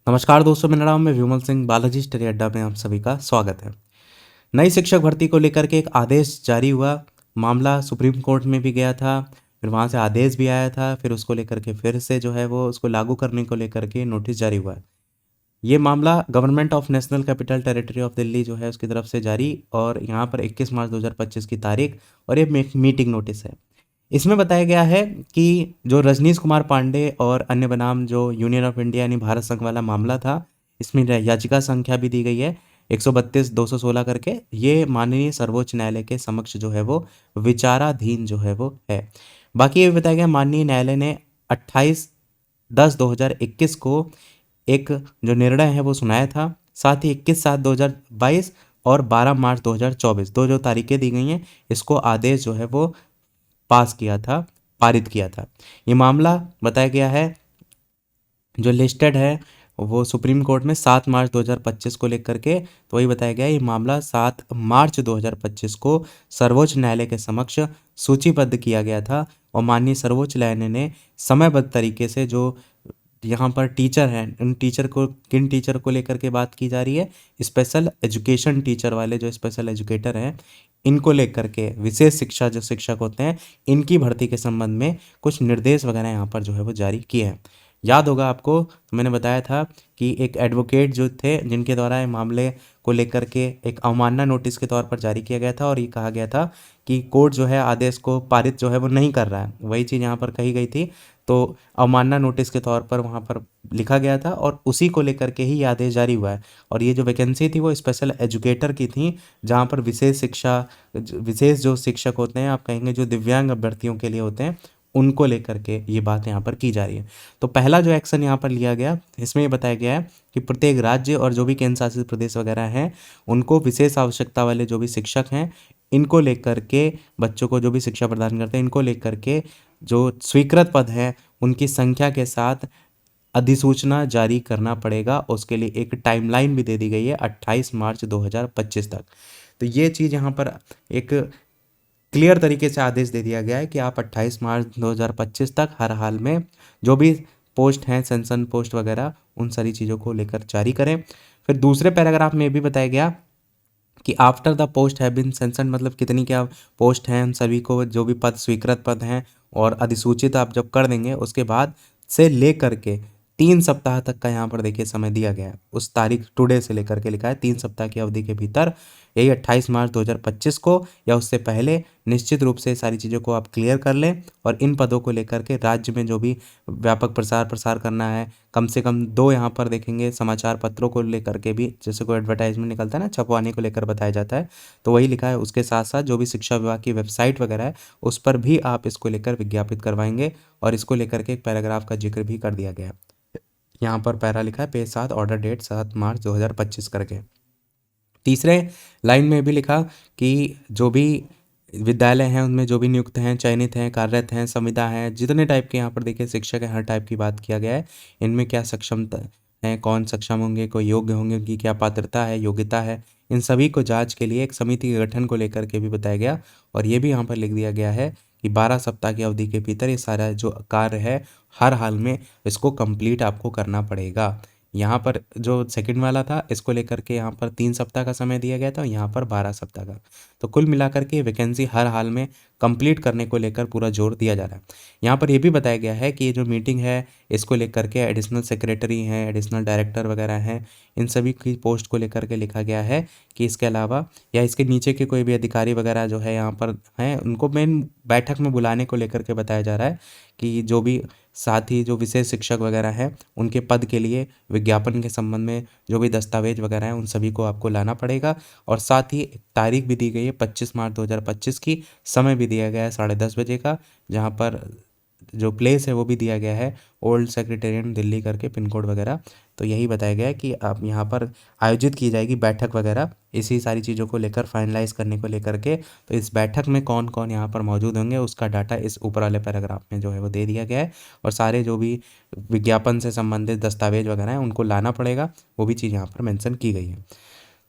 नमस्कार दोस्तों, मेरा नाम है विमल सिंह। बालाजी स्टडी अड्डा में आप सभी का स्वागत है। नई शिक्षक भर्ती को लेकर के एक आदेश जारी हुआ। मामला सुप्रीम कोर्ट में भी गया था, फिर वहाँ से आदेश भी आया था, फिर उसको लेकर के फिर से जो है वो उसको लागू करने को लेकर के नोटिस जारी हुआ है। ये मामला government of national capital territory of Delhi जो है उसकी तरफ से जारी, और यहाँ पर 21 मार्च 2025 की तारीख, और ये मीटिंग नोटिस है। इसमें बताया गया है कि जो रजनीश कुमार पांडे और अन्य बनाम जो यूनियन ऑफ इंडिया यानी भारत संघ वाला मामला था, इसमें याचिका संख्या भी दी गई है 132/216 करके। ये माननीय सर्वोच्च न्यायालय के समक्ष जो है वो विचाराधीन जो है वो है। बाकी ये बताया गया माननीय न्यायालय ने 28/10/2021 को एक जो निर्णय है वो सुनाया था। साथ ही 21/7/2022 और 12 मार्च 2024 दो जो तारीखें दी गई हैं, इसको आदेश जो है वो पास किया था, पारित किया था। ये मामला बताया गया है जो लिस्टेड है वो सुप्रीम कोर्ट में 7 मार्च 2025 को लेकर के, तो वही बताया गया ये मामला 7 मार्च 2025 को सर्वोच्च न्यायालय के समक्ष सूचीबद्ध किया गया था। और माननीय सर्वोच्च न्यायालय ने समयबद्ध तरीके से जो यहाँ पर टीचर हैं, उन टीचर को, किन टीचर को लेकर के बात की जा रही है, स्पेशल एजुकेशन टीचर वाले जो स्पेशल एजुकेटर हैं, इनको लेकर के विशेष शिक्षा जो शिक्षक होते हैं, इनकी भर्ती के संबंध में कुछ निर्देश वगैरह यहाँ पर जो है वो जारी किए हैं। याद होगा आपको, तो मैंने बताया था कि एक एडवोकेट जो थे जिनके द्वारा ये मामले को लेकर के एक अवमानना नोटिस के तौर पर जारी किया गया था, और ये कहा गया था कि कोर्ट जो है आदेश को पारित जो है वो नहीं कर रहा है, वही चीज़ यहाँ पर कही गई थी। तो अवमानना नोटिस के तौर पर वहाँ पर लिखा गया था, और उसी को लेकर के ही ये आदेश जारी हुआ है। और ये जो वैकेंसी थी वो स्पेशल एजुकेटर की थी, जहाँ पर विशेष शिक्षा, विशेष जो शिक्षक होते हैं, आप कहेंगे जो दिव्यांग अभ्यर्थियों के लिए होते हैं, उनको लेकर के ये बात यहाँ पर की जा रही है। तो पहला जो एक्शन यहाँ पर लिया गया, इसमें ये बताया गया है कि प्रत्येक राज्य और जो भी केंद्र शासित प्रदेश वगैरह हैं, उनको विशेष आवश्यकता वाले जो भी शिक्षक हैं, इनको लेकर के, बच्चों को जो भी शिक्षा प्रदान करते हैं, इनको लेकर के जो स्वीकृत पद हैं उनकी संख्या के साथ अधिसूचना जारी करना पड़ेगा। उसके लिए एक टाइमलाइन भी दे दी गई है 28 मार्च 2025 तक। तो ये चीज़ यहाँ पर एक क्लियर तरीके से आदेश दे दिया गया है कि आप 28 मार्च 2025 तक हर हाल में जो भी पोस्ट हैं, सेंसन पोस्ट वगैरह, उन सारी चीज़ों को लेकर जारी करें। फिर दूसरे पैराग्राफ में भी बताया गया कि after the post have been sanctioned, मतलब कितनी क्या पोस्ट हैं, उन सभी को जो भी पद स्वीकृत पद हैं और अधिसूचित आप जब कर देंगे, उसके बाद से लेकर के 3 सप्ताह तक का यहाँ पर देखिए समय दिया गया है। उस तारीख टुडे से लेकर के लिखा है 3 सप्ताह की अवधि के भीतर, यही 28 मार्च 2025 को या उससे पहले निश्चित रूप से सारी चीज़ों को आप क्लियर कर लें। और इन पदों को लेकर के राज्य में जो भी व्यापक प्रसार प्रसार करना है, कम से कम 2 यहाँ पर देखेंगे समाचार पत्रों को लेकर के भी, जैसे कोई एडवर्टाइजमेंट निकलता है ना, छपवाने को लेकर बताया जाता है, तो वही लिखा है। उसके साथ साथ जो भी शिक्षा विभाग की वेबसाइट वगैरह है, उस पर भी आप इसको लेकर विज्ञापित करवाएंगे, और इसको लेकर के एक पैराग्राफ का जिक्र भी कर दिया गया है। यहाँ पर पैरा लिखा है पेज 7, ऑर्डर डेट 7 मार्च 2025 करके। तीसरे लाइन में भी लिखा कि जो भी विद्यालय हैं उनमें जो भी नियुक्त हैं, चयनित हैं, कार्यरत हैं, संविदा हैं, जितने टाइप के यहाँ पर देखिए शिक्षक हैं, हर टाइप की बात किया गया है। इनमें क्या सक्षमता है, कौन सक्षम होंगे, कोई योग्य होंगे, उनकी क्या पात्रता है, योग्यता है, इन सभी को जांच के लिए एक समिति के गठन को लेकर के भी बताया गया। और ये भी यहाँ पर लिख दिया गया है कि 12 सप्ताह की अवधि के भीतर ये सारा जो कार्य है हर हाल में इसको कंप्लीट आपको करना पड़ेगा। यहाँ पर जो सेकंड वाला था, इसको लेकर के यहाँ पर 3 सप्ताह का समय दिया गया था, यहाँ पर 12 सप्ताह का। तो कुल मिलाकर के वैकेंसी हर हाल में कंप्लीट करने को लेकर पूरा जोर दिया जा रहा है। यहाँ पर यह भी बताया गया है कि ये जो मीटिंग है, इसको लेकर के एडिशनल सेक्रेटरी हैं, एडिशनल डायरेक्टर वगैरह हैं, इन सभी की पोस्ट को लेकर के लिखा गया है कि इसके अलावा या इसके नीचे के कोई भी अधिकारी वगैरह जो है यहाँ पर हैं, उनको मेन बैठक में बुलाने को लेकर के बताया जा रहा है कि जो भी साथ ही जो विशेष शिक्षक वगैरह हैं, उनके पद के लिए विज्ञापन के संबंध में जो भी दस्तावेज वगैरह हैं, उन सभी को आपको लाना पड़ेगा। और साथ ही एक तारीख भी दी गई है 25 मार्च 2025 की, समय भी दिया गया है 10:30 बजे का, जहाँ पर जो प्लेस है वो भी दिया गया है ओल्ड सेक्रेटेरिएट दिल्ली करके, पिन कोड वगैरह। तो यही बताया गया है कि आप यहाँ पर आयोजित की जाएगी बैठक वगैरह, इसी सारी चीज़ों को लेकर फाइनलाइज करने को लेकर के। तो इस बैठक में कौन कौन यहाँ पर मौजूद होंगे उसका डाटा इस ऊपर वाले पैराग्राफ में जो है वो दे दिया गया है। और सारे जो भी विज्ञापन से संबंधित दस्तावेज वगैरह हैं उनको लाना पड़ेगा, वो भी चीज़ यहाँ पर मेंशन की गई है।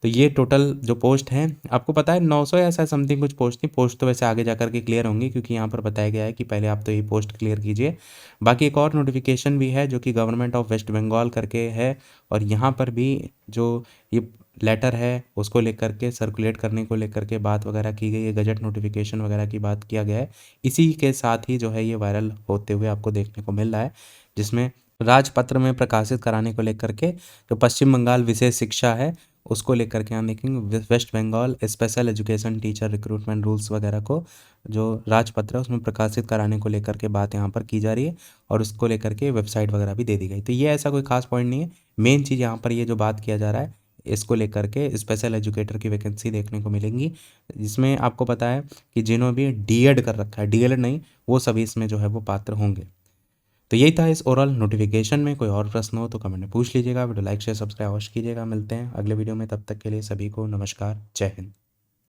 तो ये टोटल जो पोस्ट है आपको पता है 900 या ऐसा समथिंग कुछ पोस्ट थी। पोस्ट तो वैसे आगे जा कर के क्लियर होंगी, क्योंकि यहाँ पर बताया गया है कि पहले आप तो ये पोस्ट क्लियर कीजिए। बाकी एक और नोटिफिकेशन भी है जो कि गवर्नमेंट ऑफ वेस्ट बंगाल करके है, और यहाँ पर भी जो ये लेटर है उसको लेकर के सर्कुलेट करने को लेकर के बात वगैरह की गई है, गजट नोटिफिकेशन वगैरह की बात किया गया है। इसी के साथ ही जो है ये वायरल होते हुए आपको देखने को मिल रहा है, जिसमें राजपत्र में प्रकाशित कराने को लेकर के जो पश्चिम बंगाल विशेष शिक्षा है उसको लेकर के हम देखेंगे West Bengal special education teacher recruitment rules वगैरह को जो राजपत्र है उसमें प्रकाशित कराने को लेकर के बात यहाँ पर की जा रही है, और उसको लेकर के वेबसाइट वगैरह भी दे दी गई। तो ये ऐसा कोई खास पॉइंट नहीं है। मेन चीज़ यहाँ पर ये जो बात किया जा रहा है इसको लेकर के स्पेशल एजुकेटर की वैकेंसी देखने को मिलेंगी, जिसमें आपको पता है कि जिन्होंने भी डीएड कर रखा है, डीएलएड नहीं, वो सभी इसमें जो है वो पात्र होंगे। तो यही था इस ओवरऑल नोटिफिकेशन में। कोई और प्रश्न हो तो कमेंट में पूछ लीजिएगा। वीडियो लाइक शेयर सब्सक्राइब अवश्य कीजिएगा। मिलते हैं अगले वीडियो में, तब तक के लिए सभी को नमस्कार, जय हिंद।